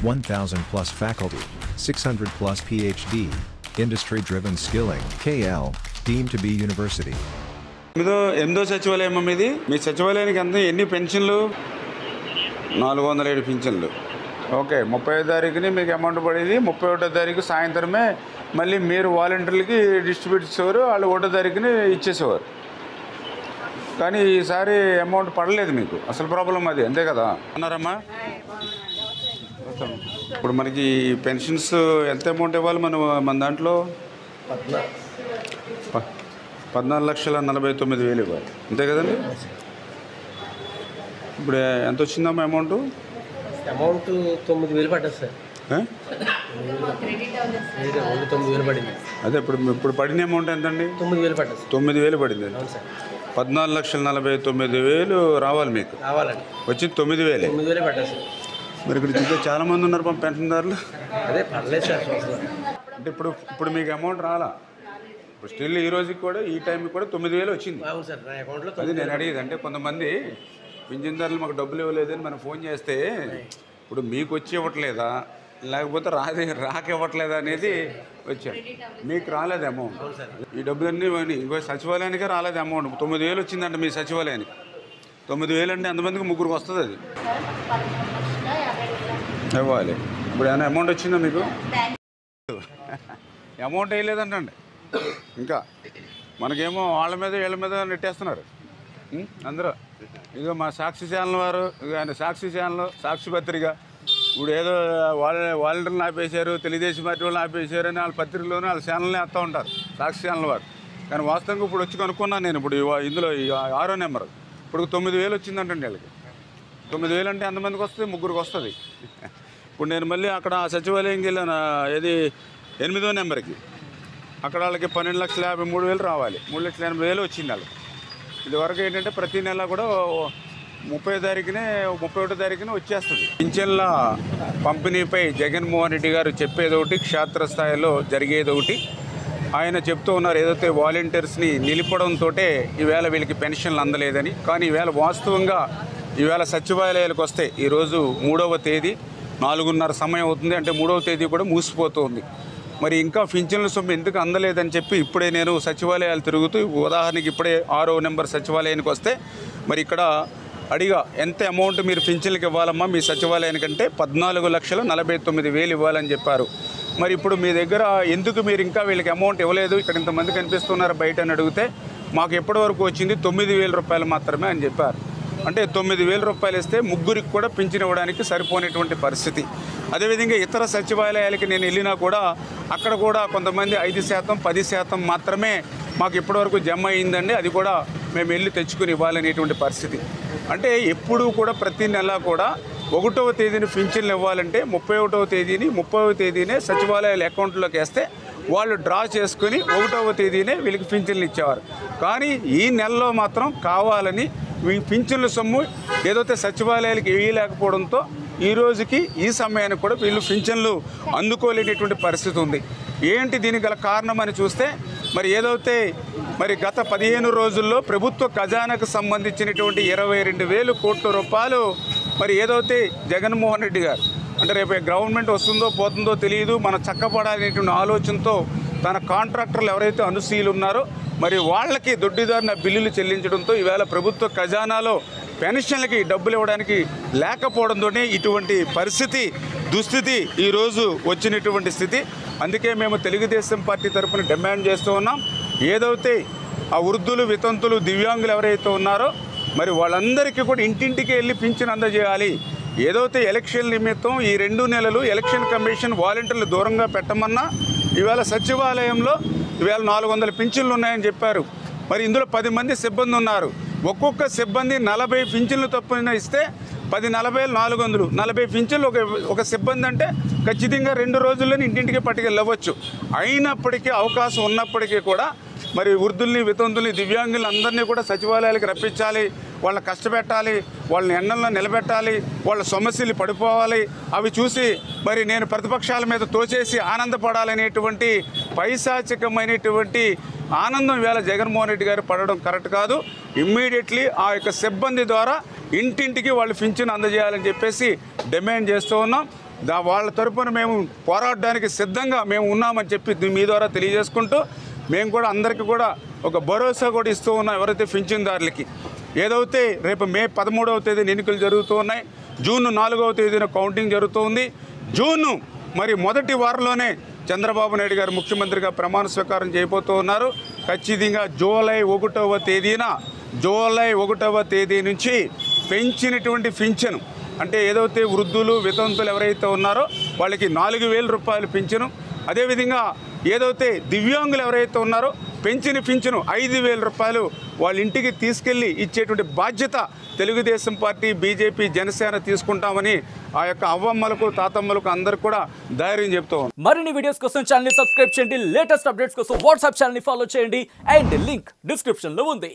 1,000 plus faculty, 600 plus PhD, industry-driven skilling. KL, deemed to be university. ఎనిమిదో సచివాలయం ఇది. మీ సచివాలయానికి ఎన్ని పెన్షన్లు? 407 పెన్షన్లు. ఓకే, 30వ తారీఖుని మీకు అమౌంట్ పడేది. 31వ తారీఖు సాయంత్రమే మళ్ళీ మీరు వాలంటీర్లకి డిస్ట్రిబ్యూట్ చేసేవారు, వాళ్ళు 1వ తారీఖుని ఇచ్చేసేవారు. కానీ ఈసారి అమౌంట్ పడలేదు మీకు. అసలు ప్రాబ్లం అది, అంతే కదా అన్నారమ్మా? ఇప్పుడు మనకి పెన్షన్స్ ఎంత అమౌంట్ ఇవ్వాలి? మన దాంట్లో 14,49,000 ఇవ్వాలి, అంతే కదండి? ఇప్పుడు ఎంత వచ్చిందమ్మా అమౌంట్? 9,000 పడ్డది సార్. 9,000 పడింది. అదే ఇప్పుడు పడిన అమౌంట్ ఎంతండి? 9,000 పడ్డది. 9,000 పడింది. 14,49,000 రావాలి మీకు. రావాలండి. వచ్చింది 9,000. 9,000 పడ్డది సార్. మరి ఇక్కడ చూస్తే చాలా మంది ఉన్నారు పెన్షన్దారులు. అదే పర్లేదు సార్. అంటే ఇప్పుడు మీకు అమౌంట్ రాలా? ఇప్పుడు స్టిల్ ఈ రోజుకి కూడా ఈ టైంకి కూడా 9,000 వచ్చింది. అవును సార్, నా అకౌంట్లో. అది నేను అడిగేది. అంటే కొంతమంది పింఛన్దారులు మాకు డబ్బులు ఇవ్వలేదని మనం ఫోన్ చేస్తే ఇప్పుడు మీకు వచ్చి ఇవ్వట్లేదా లేకపోతే రాక ఇవ్వట్లేదా అనేది వచ్చాడు. మీకు రాలేదు అమౌంట్. ఈ డబ్బులన్నీ ఇంకో సచివాలయానికే రాలేదు అమౌంట్. 9,000 వచ్చిందంట మీ సచివాలయానికి. 9,000 అంటే ఎంతమందికి? ముగ్గురికి వస్తుంది అది ఇవ్వాలి. ఇప్పుడు ఏమైనా అమౌంట్ వచ్చిందా మీకు? అమౌంట్ వేయలేదంటండి. ఇంకా మనకేమో వాళ్ళ మీద వీళ్ళ మీద నెట్టేస్తున్నారు అందరూ. ఇదిగో మా సాక్షి ఛానల్ వారు, ఆయన సాక్షి ఛానల్, సాక్షి పత్రిక ఇప్పుడు ఏదో వాలంటీర్లను ఆపేశారు, తెలుగుదేశం పార్టీ వాళ్ళని ఆపేశారు అని వాళ్ళ పత్రికలోనే వాళ్ళ ఛానల్ని వేస్తూ ఉంటారు, సాక్షి ఛానల్ వారు. కానీ వాస్తవంగా ఇప్పుడు వచ్చి కనుక్కున్నాను నేను. ఇప్పుడు ఇందులో 6వ నెంబర్ ఇప్పుడు 9,000 వచ్చిందంటండి వీళ్ళకి. 9,000 అంటే ఎంతమందికి వస్తుంది? ముగ్గురికి వస్తుంది. ఇప్పుడు నేను మళ్ళీ అక్కడ సచివాలయంకి వెళ్ళాను, ఏది 8వ నెంబర్కి. అక్కడ వాళ్ళకి 12,53,000 రావాలి. 3,80,000 వచ్చింది వాళ్ళకి. ఇదివరకు ఏంటంటే ప్రతి నెల కూడా 30వ తారీఖునే 31వ తారీఖునే వచ్చేస్తుంది. పింఛన్ల పంపిణీపై జగన్మోహన్ రెడ్డి గారు చెప్పేది ఒకటి, క్షేత్రస్థాయిలో జరిగేది ఒకటి. ఆయన చెప్తూ ఉన్నారు ఏదైతే వాలంటీర్స్ని నిలిపడంతో ఈవేళ వీళ్ళకి పెన్షన్లు అందలేదని. కానీ ఈవేళ వాస్తవంగా ఈవేళ సచివాలయాలకు వస్తే ఈరోజు 3వ తేదీ 4:30 సమయం అవుతుంది. అంటే 3వ తేదీ కూడా మూసిపోతుంది. మరి ఇంకా పింఛన్ల సొమ్ము ఎందుకు అందలేదని చెప్పి ఇప్పుడే నేను సచివాలయాలు తిరుగుతూ, ఉదాహరణకి ఇప్పుడే 6వ నెంబర్ సచివాలయానికి వస్తే మరి ఇక్కడ అడిగా ఎంత అమౌంట్ మీరు పింఛన్లకు ఇవ్వాలమ్మా మీ సచివాలయానికంటే 14,49,000 ఇవ్వాలని చెప్పారు. మరి ఇప్పుడు మీ దగ్గర ఎందుకు మీరు ఇంకా వీళ్ళకి అమౌంట్ ఇవ్వలేదు, ఇక్కడ ఇంతమంది కనిపిస్తున్నారు బయట అని అడిగితే మాకు ఎప్పటి వరకు వచ్చింది 9,000 రూపాయలు మాత్రమే అని చెప్పారు. అంటే 9,000 రూపాయలు ఇస్తే ముగ్గురికి కూడా పింఛన్ ఇవ్వడానికి సరిపోయినటువంటి పరిస్థితి. అదేవిధంగా ఇతర సచివాలయాలకి నేను వెళ్ళినా కూడా అక్కడ కూడా కొంతమంది 5%, 10% మాత్రమే మాకు ఇప్పటివరకు జమ అయిందండి, అది కూడా మేము వెళ్ళి తెచ్చుకుని ఇవ్వాలనేటువంటి పరిస్థితి. అంటే ఎప్పుడూ కూడా ప్రతి నెల కూడా 1వ తేదీని పింఛన్లు ఇవ్వాలంటే 31వ తేదీని 30వ తేదీనే సచివాలయాల అకౌంట్లోకి వేస్తే వాళ్ళు డ్రా చేసుకుని 1వ తేదీనే వీళ్ళకి పింఛన్లు ఇచ్చేవారు. కానీ ఈ నెలలో మాత్రం కావాలని ఈ పింఛన్ల సొమ్ము ఏదైతే సచివాలయాలకు వేయలేకపోవడంతో ఈ రోజుకి ఈ సమయానికి కూడా వీళ్ళు పింఛన్లు అందుకోలేనటువంటి పరిస్థితి ఉంది. ఏంటి దీనికి గల కారణం అని చూస్తే మరి ఏదైతే మరి గత 15 రోజుల్లో ప్రభుత్వ ఖజానాకు సంబంధించినటువంటి 22,000 కోట్ల రూపాయలు మరి ఏదైతే జగన్మోహన్ రెడ్డి గారు అంటే రేపు గవర్నమెంట్ వస్తుందో పోతుందో తెలియదు, మన చక్కపడాలనేటువంటి ఆలోచనతో తన కాంట్రాక్టర్లు ఎవరైతే అనుసీలు ఉన్నారో మరి వాళ్ళకి దొడ్డిదారిన బిల్లులు చెల్లించడంతో ఈవేళ ప్రభుత్వ ఖజానాలో పెన్షన్లకి డబ్బులు ఇవ్వడానికి లేకపోవడంతోనే ఇటువంటి పరిస్థితి, దుస్థితి ఈరోజు వచ్చినటువంటి స్థితి. అందుకే మేము తెలుగుదేశం పార్టీ తరఫున డిమాండ్ చేస్తూ ఉన్నాం, ఏదైతే ఆ వృద్ధులు, వితంతులు, దివ్యాంగులు ఎవరైతే ఉన్నారో మరి వాళ్ళందరికీ కూడా ఇంటింటికి వెళ్ళి పింఛన్ అందజేయాలి. ఏదైతే ఎలక్షన్ నిమిత్తం ఈ 2 నెలలు ఎలక్షన్ కమిషన్ వాలంటీర్లు దూరంగా పెట్టమన్నా ఈవేళ సచివాలయంలో ఈవేళ 400 పింఛన్లు ఉన్నాయని చెప్పారు. మరి ఇందులో 10 మంది సిబ్బంది ఉన్నారు. ఒక్కొక్క సిబ్బంది 40 పింఛన్లు తప్పున ఇస్తే 10, 40, 400, 40 పింఛన్లు ఒక సిబ్బంది అంటే ఖచ్చితంగా 2 రోజుల్లోనే ఇంటింటికి పట్టుకెళ్ళవచ్చు. అయినప్పటికీ అవకాశం ఉన్నప్పటికీ కూడా మరి వృద్ధుల్ని, వితంతుల్ని, దివ్యాంగుల్ని అందరినీ కూడా సచివాలయాలకు రప్పించాలి, వాళ్ళని కష్టపెట్టాలి, వాళ్ళని ఎండల్లో నిలబెట్టాలి, వాళ్ళ సమస్యలు పడిపోవాలి, అవి చూసి మరి నేను ప్రతిపక్షాల మీద తోచేసి ఆనందపడాలనేటువంటి పైశాచికమైనటువంటి ఆనందం వేళ జగన్మోహన్ రెడ్డి గారు పడడం కరెక్ట్ కాదు. ఇమ్మీడియట్లీ ఆ యొక్క సిబ్బంది ద్వారా ఇంటింటికి వాళ్ళు పింఛన్ అందజేయాలని చెప్పేసి డిమాండ్ చేస్తూ ఉన్నాం. వాళ్ళ తరపున మేము పోరాడడానికి సిద్ధంగా మేము ఉన్నామని చెప్పి మీ ద్వారా తెలియజేసుకుంటూ మేము కూడా అందరికీ కూడా ఒక భరోసా కూడా ఇస్తూ ఉన్నాం. ఎవరైతే పింఛన్దారులకి ఏదైతే రేపు మే 13వ తేదీన ఎన్నికలు జరుగుతూ ఉన్నాయి, జూన్ 4వ తేదీన కౌంటింగ్ జరుగుతుంది. జూన్ మరి మొదటి వారంలోనే చంద్రబాబు నాయుడు గారు ముఖ్యమంత్రిగా ప్రమాణ స్వీకారం చేయబోతూ ఉన్నారు. ఖచ్చితంగా జూలై 1వ తేదీ నుంచి పెంచినటువంటి పింఛను అంటే ఏదైతే వృద్ధులు వితంతులు ఎవరైతే ఉన్నారో వాళ్ళకి 4,000 రూపాయలు పింఛను, అదేవిధంగా ఏదైతే దివ్యాంగులు ఎవరైతే ఉన్నారో పెంచిన పింఛను 5,000 రూపాయలు వాళ్ళ ఇంటికి తీసుకెళ్ళి ఇచ్చేటువంటి బాధ్యత తెలుగుదేశం పార్టీ, బీజేపీ, జనసేన తీసుకుంటామని ఆ యొక్క అవ్వమ్మలకు తాతమ్మలకు అందరికి కూడా ధైర్యం చెప్తూ ఉన్నాం. మరిన్ని వీడియోస్ కోసం ఛానల్ ని సబ్స్క్రైబ్ చేయండి, లేటెస్ట్ అప్డేట్స్ కోసం వాట్సాప్ ఛానల్ ని ఫాలో చేయండి అండ్ లింక్ డిస్క్రిప్షన్ లో ఉంది.